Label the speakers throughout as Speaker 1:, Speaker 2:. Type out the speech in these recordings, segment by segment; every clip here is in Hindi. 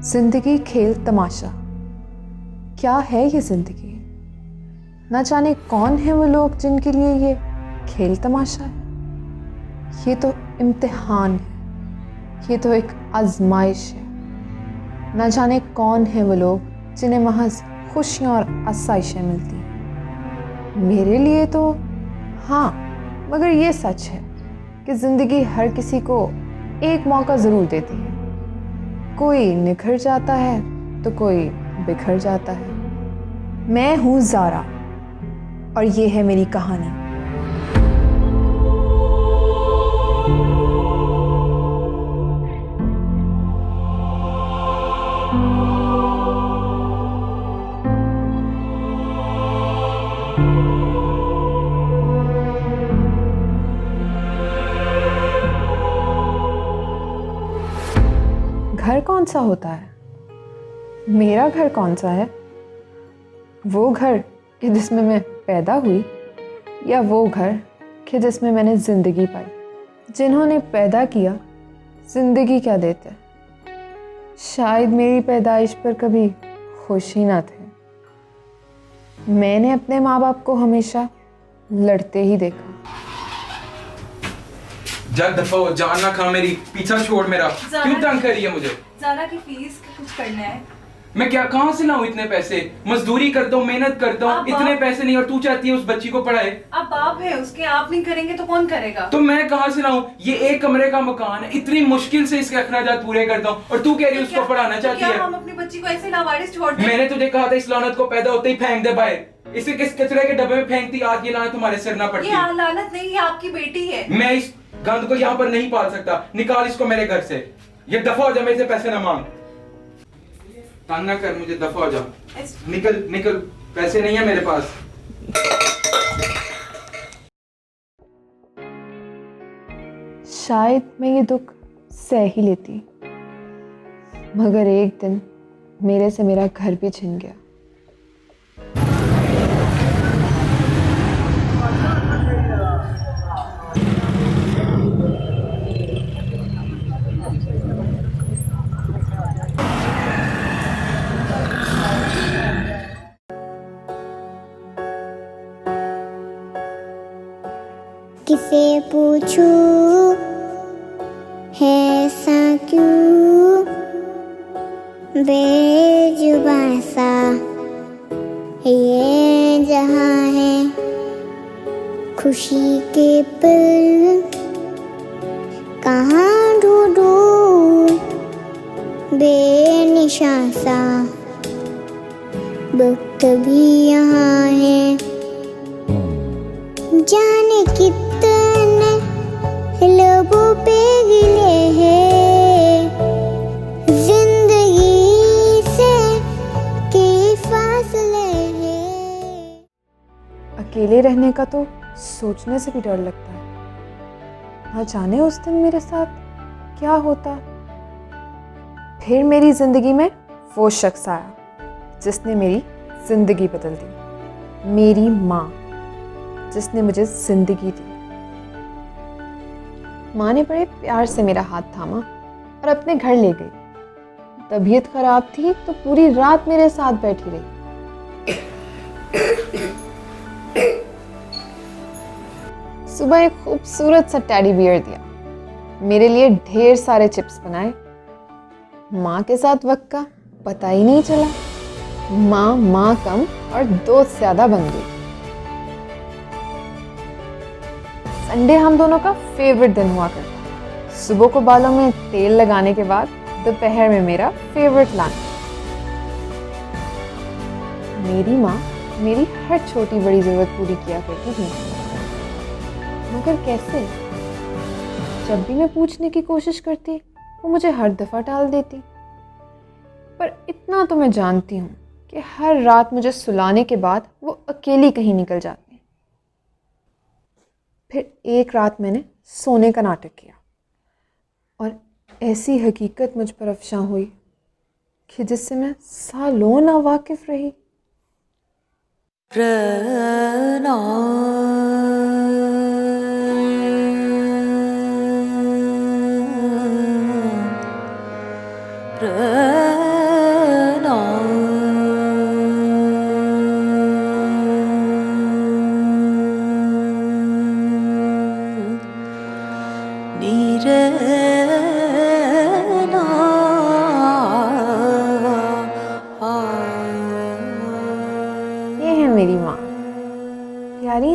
Speaker 1: जिंदगी खेल तमाशा, क्या है ये जिंदगी? न जाने कौन है वो लोग जिनके लिए ये खेल तमाशा है। ये तो इम्तिहान है, ये तो एक आजमाइश है। न जाने कौन है वो लोग जिन्हें महज खुशियाँ और आसाइशें मिलती हैं। मेरे लिए तो हाँ, मगर ये सच है कि ज़िंदगी हर किसी को एक मौका ज़रूर देती है। कोई निखर जाता है तो कोई बिखर जाता है। मैं हूँ ज़ारा और ये है मेरी कहानी। घर कौन सा होता है? मेरा घर कौन सा है? वो घर कि जिसमें मैं पैदा हुई, या वो घर कि जिसमें मैंने ज़िंदगी पाई? जिन्होंने पैदा किया ज़िंदगी क्या देते? शायद मेरी पैदाइश पर कभी खुश ही ना थे। मैंने अपने माँ बाप को हमेशा लड़ते ही देखा।
Speaker 2: जा दफा हो, जान ना खा मेरी, पीछा छोड़ मेरा। क्यों तंग कर रही है मुझे?
Speaker 3: ज़ारा की फीस का कुछ करना है।
Speaker 2: मैं क्या कहाँ से लाऊं इतने पैसे? मजदूरी करता हूँ, मेहनत करता हूँ, इतने पैसे नहीं, और तू चाहती है उस बच्ची को पढ़ाए?
Speaker 3: आप बाप है उसके, आप नहीं करेंगे तो कौन करेगा?
Speaker 2: तो मैं कहाँ से लाऊं? ये एक कमरे का मकान है, इतनी मुश्किल से इसके अखराजात पूरे करता हूँ, और तू कह रही है उसको पढ़ाना चाहती है?
Speaker 3: हम अपनी बच्ची को ऐसे लावारिस छोड़ दें?
Speaker 2: मैंने तुझे कहा था इस लानत को पैदा होते ही फेंक दे बाहर। इसे किस कचरे के डब्बे में फेंकती, आज ये लानत तुम्हारे सिर ना पड़ती।
Speaker 3: ये लानत नहीं, ये आपकी बेटी है।
Speaker 2: मैं इस गंद को यहाँ पर नहीं पाल सकता। निकाल इसको मेरे घर से। ये दफा हो जा, मेरे से पैसे ना मांग। तंग ना कर मुझे, दफा हो जा। निकल निकल, पैसे नहीं है मेरे पास।
Speaker 1: शायद मैं ये दुख सह ही लेती, मगर एक दिन मेरे से मेरा घर भी छिन गया।
Speaker 4: किसे पूछूं है ऐसा क्यों, बेजुबां सा ये जहां है। खुशी के पल कहाँ ढूंढूं, बेनिशान सा वक्त भी यहाँ है। जाने कितने लोगों पे गिले हैं, जिंदगी से के फासले हैं।
Speaker 1: अकेले रहने का तो सोचने से भी डर लगता है। ना जाने उस दिन मेरे साथ क्या होता। फिर मेरी जिंदगी में वो शख्स आया जिसने मेरी जिंदगी बदल दी। मेरी माँ, जिसने मुझे जिंदगी दी। माँ ने बड़े प्यार से मेरा हाथ थामा और अपने घर ले गई। तबीयत खराब थी तो पूरी रात मेरे साथ बैठी रही। सुबह एक खूबसूरत सा टेडी बियर दिया, मेरे लिए ढेर सारे चिप्स बनाए। माँ के साथ वक्त का पता ही नहीं चला। माँ कम और दोस्त ज्यादा बन गई। संडे हम दोनों का फेवरेट दिन हुआ करता। सुबह को बालों में तेल लगाने के बाद दोपहर में मेरा फेवरेट लंच। मेरी माँ मेरी हर छोटी बड़ी जरूरत पूरी किया करती थी, मगर कैसे? जब भी मैं पूछने की कोशिश करती वो मुझे हर दफा टाल देती। पर इतना तो मैं जानती हूँ कि हर रात मुझे सुलाने के बाद वो अकेली कहीं निकल जाती। फिर एक रात मैंने सोने का नाटक किया और ऐसी हकीकत मुझ पर अफ़शां हुई कि जिससे मैं सालों नावाकिफ़ रही।
Speaker 5: र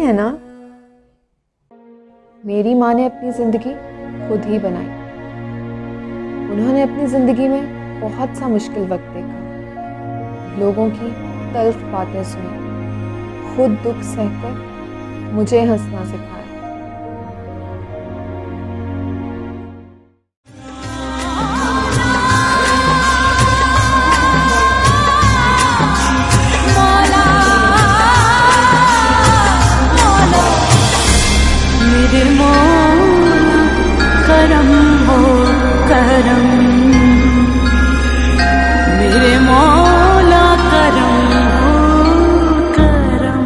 Speaker 1: है ना, मेरी माँ ने अपनी जिंदगी खुद ही बनाई। उन्होंने अपनी जिंदगी में बहुत सा मुश्किल वक्त देखा, लोगों की तल्ख बातें सुनी, खुद दुख सहकर मुझे हंसना सिखाया।
Speaker 5: मेरे मौला करम हो करम, मेरे मौला करम हो करम।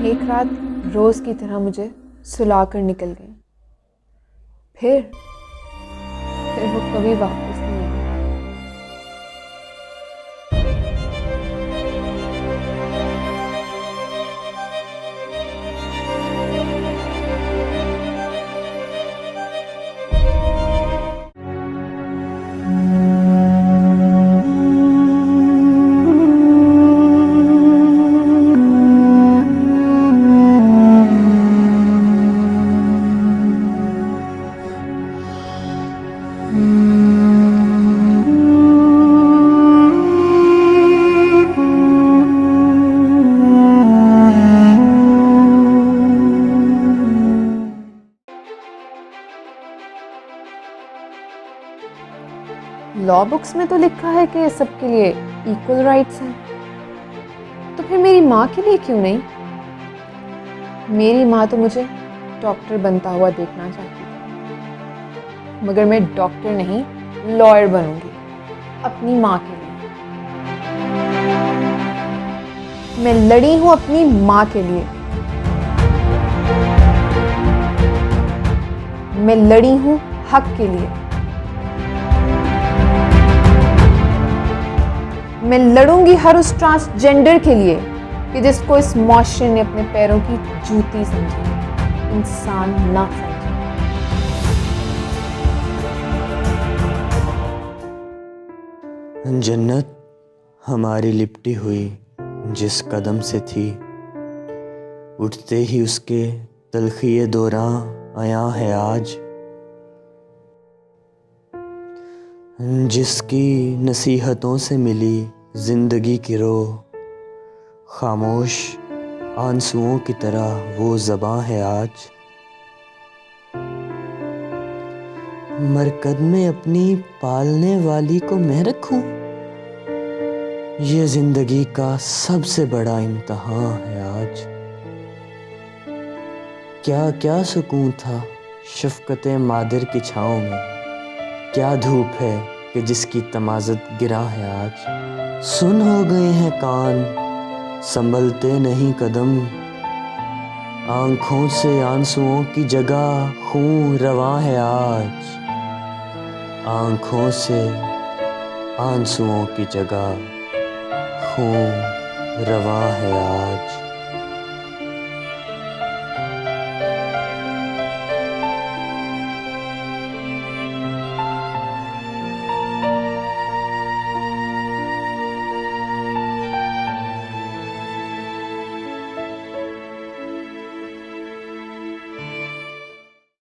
Speaker 1: एक रात रोज की तरह मुझे सुलाकर निकल गई, फिर वो कभी वापस नहीं आई। लॉ बुक्स में तो लिखा है कि सबके लिए इक्वल राइट्स हैं, तो फिर मेरी माँ के लिए क्यों नहीं? मेरी माँ तो मुझे डॉक्टर बनता हुआ देखना चाहती थी, मगर मैं डॉक्टर नहीं, लॉयर बनूंगी अपनी माँ के लिए। मैं लड़ी हूँ अपनी माँ के लिए, मैं लड़ी हूँ हक के लिए, मैं लड़ूंगी हर उस ट्रांसजेंडर के लिए कि जिसको इस मुआशरे ने अपने पैरों की जूती समझा, इंसान ना समझा।
Speaker 6: जन्नत हमारी लिपटी हुई जिस कदम से थी, उठते ही उसके तलखिए दौरां आया है आज। जिसकी नसीहतों से मिली जिंदगी की रोह, खामोश आंसुओं की तरह वो ज़बां है आज। मरकद में अपनी पालने वाली को मैं रखूं, ये जिंदगी का सबसे बड़ा इम्तहान है आज। क्या क्या सुकून था शफ़क़त-ए मादर की छाँव में, क्या धूप है कि जिसकी तमाज़त गिरा है आज। सुन हो गए हैं कान, संभलते नहीं कदम, आँखों से आंसुओं की जगह खून रवा है आज। आँखों से आंसुओं की जगह खून रवा है आज।